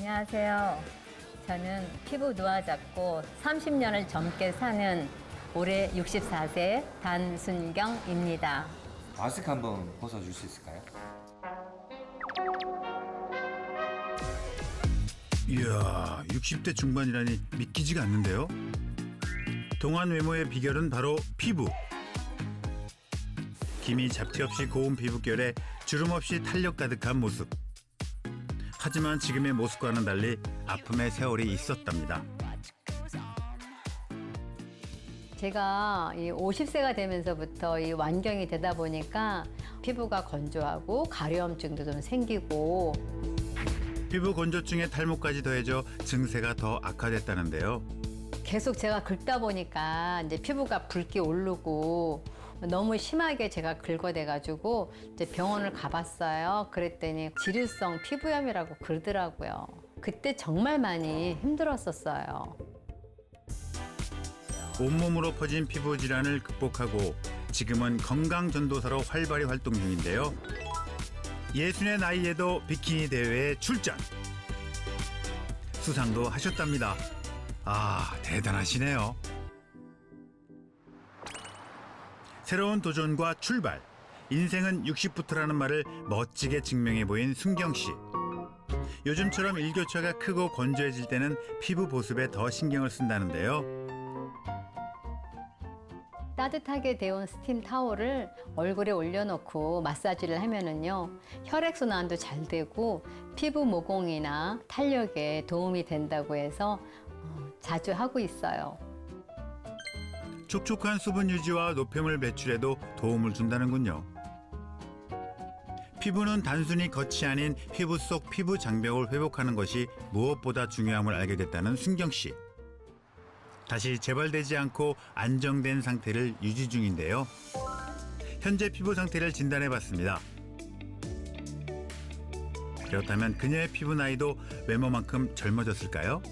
안녕하세요. 저는 피부 노화잡고 30년을 젊게 사는 올해 64세 단순경입니다. 마스크 한번 벗어줄 수 있을까요? 이야, 60대 중반이라니 믿기지가 않는데요. 동안 외모의 비결은 바로 피부. 김이 잡티 없이 고운 피부결에 주름 없이 탄력 가득한 모습. 하지만 지금의 모습과는 달리 아픔의 세월이 있었답니다. 제가 이 50세가 되면서부터 이 완경이 되다 보니까 피부가 건조하고 가려움증도 좀 생기고 피부 건조증에 탈모까지 더해져 증세가 더 악화됐다는데요. 계속 제가 긁다 보니까 이제 피부가 붉게 오르고 너무 심하게 제가 긁어대가지고 이제 병원을 가봤어요. 그랬더니 지루성 피부염이라고 그러더라고요. 그때 정말 많이 힘들었었어요. 온몸으로 퍼진 피부 질환을 극복하고 지금은 건강 전도사로 활발히 활동 중인데요. 60의 나이에도 비키니 대회에 출전. 수상도 하셨답니다. 아, 대단하시네요. 새로운 도전과 출발. 인생은 60부터라는 말을 멋지게 증명해 보인 순경 씨. 요즘처럼 일교차가 크고 건조해질 때는 피부 보습에 더 신경을 쓴다는데요. 따뜻하게 데운 스팀 타올을 얼굴에 올려놓고 마사지를 하면은요, 혈액순환도 잘 되고 피부 모공이나 탄력에 도움이 된다고 해서 자주 하고 있어요. 촉촉한 수분 유지와 노폐물 배출에도 도움을 준다는군요. 피부는 단순히 겉이 아닌 피부 속 피부 장벽을 회복하는 것이 무엇보다 중요함을 알게 됐다는 순경 씨. 다시 재발되지 않고 안정된 상태를 유지 중인데요. 현재 피부 상태를 진단해봤습니다. 그렇다면 그녀의 피부 나이도 외모만큼 젊어졌을까요?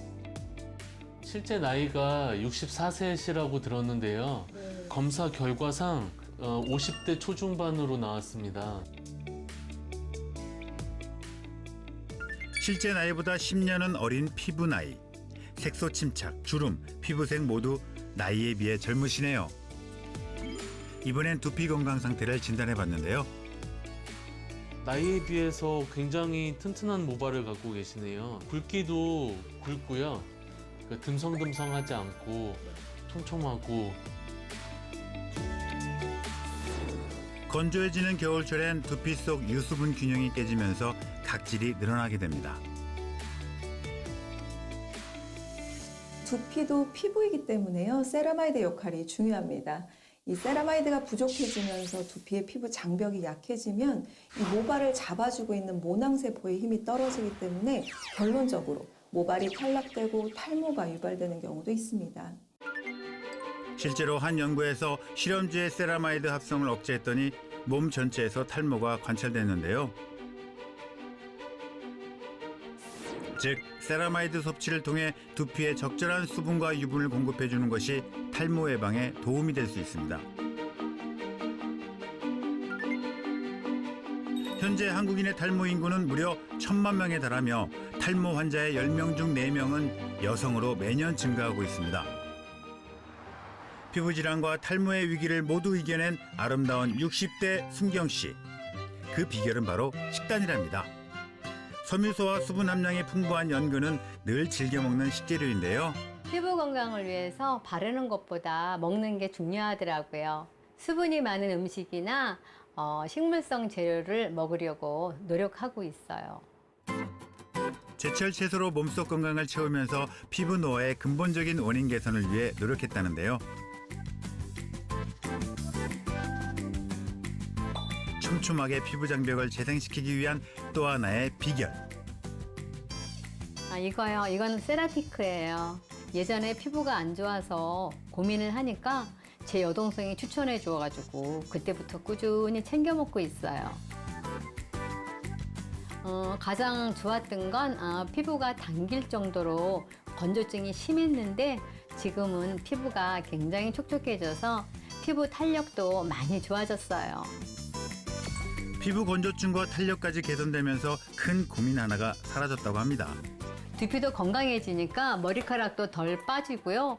실제 나이가 64세시라고 들었는데요. 검사 결과상 50대 초중반으로 나왔습니다. 실제 나이보다 10년은 어린 피부 나이. 색소 침착, 주름, 피부색 모두 나이에 비해 젊으시네요. 이번엔 두피 건강 상태를 진단해봤는데요. 나이에 비해서 굉장히 튼튼한 모발을 갖고 계시네요. 굵기도 굵고요. 듬성듬성하지 않고 촘촘하고. 건조해지는 겨울철엔 두피 속 유수분 균형이 깨지면서 각질이 늘어나게 됩니다. 두피도 피부이기 때문에요. 세라마이드 역할이 중요합니다. 이 세라마이드가 부족해지면서 두피의 피부 장벽이 약해지면 이 모발을 잡아주고 있는 모낭세포의 힘이 떨어지기 때문에 결론적으로 모발이 탈락되고 탈모가 유발되는 경우도 있습니다. 실제로 한 연구에서 실험주의 세라마이드 합성을 억제했더니 몸 전체에서 탈모가 관찰됐는데요. 즉, 세라마이드 섭취를 통해 두피에 적절한 수분과 유분을 공급해주는 것이 탈모 예방에 도움이 될 수 있습니다. 현재 한국인의 탈모 인구는 무려 1,000만 명에 달하며 탈모 환자의 10명 중 4명은 여성으로 매년 증가하고 있습니다. 피부질환과 탈모의 위기를 모두 이겨낸 아름다운 60대 순경 씨. 그 비결은 바로 식단이랍니다. 섬유소와 수분 함량이 풍부한 연근은 늘 즐겨 먹는 식재료인데요. 피부 건강을 위해서 바르는 것보다 먹는 게 중요하더라고요. 수분이 많은 음식이나 식물성 재료를 먹으려고 노력하고 있어요. 제철 채소로 몸속 건강을 채우면서 피부 노화의 근본적인 원인 개선을 위해 노력했다는데요. 촘촘하게 피부 장벽을 재생시키기 위한 또 하나의 비결. 이거요. 이건 세라피크예요. 예전에 피부가 안 좋아서 고민을 하니까 제 여동생이 추천해 주어가지고 그때부터 꾸준히 챙겨 먹고 있어요. 가장 좋았던 건 피부가 당길 정도로 건조증이 심했는데 지금은 피부가 굉장히 촉촉해져서 피부 탄력도 많이 좋아졌어요. 피부 건조증과 탄력까지 개선되면서 큰 고민 하나가 사라졌다고 합니다. 두피도 건강해지니까 머리카락도 덜 빠지고요.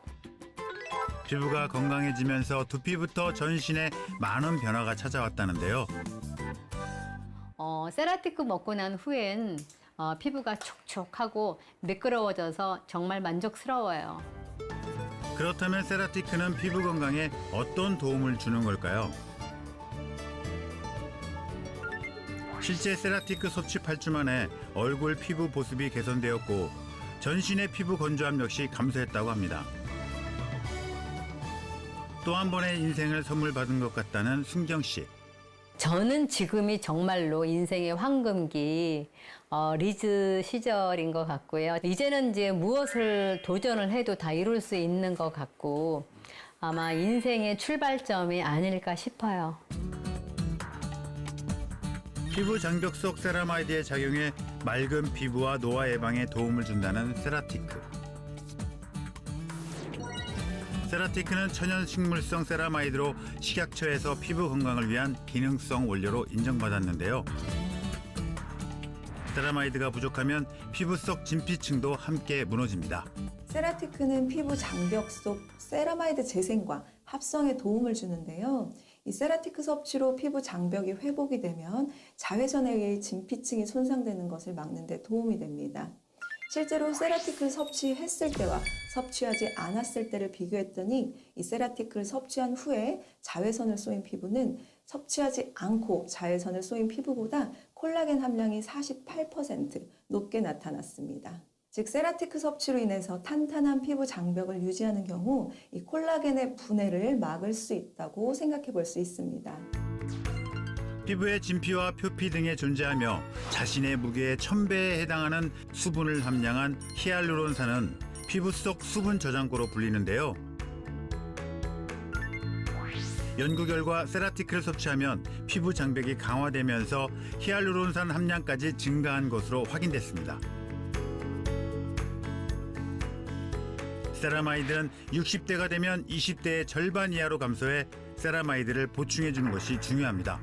피부가 건강해지면서 두피부터 전신에 많은 변화가 찾아왔다는데요. 세라티크 먹고 난 후엔 피부가 촉촉하고 매끄러워져서 정말 만족스러워요. 그렇다면 세라티크는 피부 건강에 어떤 도움을 주는 걸까요? 실제 세라티크 섭취 8주 만에 얼굴 피부 보습이 개선되었고 전신의 피부 건조함 역시 감소했다고 합니다. 또 한 번의 인생을 선물 받은 것 같다는 순경 씨. 저는 지금이 정말로 인생의 황금기 리즈 시절인 것 같고요. 이제는 이제 무엇을 도전을 해도 다 이룰 수 있는 것 같고 아마 인생의 출발점이 아닐까 싶어요. 피부 장벽 속 세라마이드의 작용에 맑은 피부와 노화 예방에 도움을 준다는 세라티크. 세라티크는 천연 식물성 세라마이드로 식약처에서 피부 건강을 위한 기능성 원료로 인정받았는데요. 세라마이드가 부족하면 피부 속 진피층도 함께 무너집니다. 세라티크는 피부 장벽 속 세라마이드 재생과 합성에 도움을 주는데요. 이 세라티크 섭취로 피부 장벽이 회복이 되면 자외선에 의해 진피층이 손상되는 것을 막는 데 도움이 됩니다. 실제로 세라티크를 섭취했을 때와 섭취하지 않았을 때를 비교했더니 이 세라티크를 섭취한 후에 자외선을 쏘인 피부는 섭취하지 않고 자외선을 쏘인 피부보다 콜라겐 함량이 48% 높게 나타났습니다. 즉 세라티크 섭취로 인해서 탄탄한 피부 장벽을 유지하는 경우 이 콜라겐의 분해를 막을 수 있다고 생각해 볼 수 있습니다. 피부의 진피와 표피 등에 존재하며 자신의 무게의 1000배에 해당하는 수분을 함량한 히알루론산은 피부 속 수분 저장고로 불리는데요. 연구 결과 세라티크를 섭취하면 피부 장벽이 강화되면서 히알루론산 함량까지 증가한 것으로 확인됐습니다. 세라마이드는 60대가 되면 20대의 절반 이하로 감소해 세라마이드를 보충해 주는 것이 중요합니다.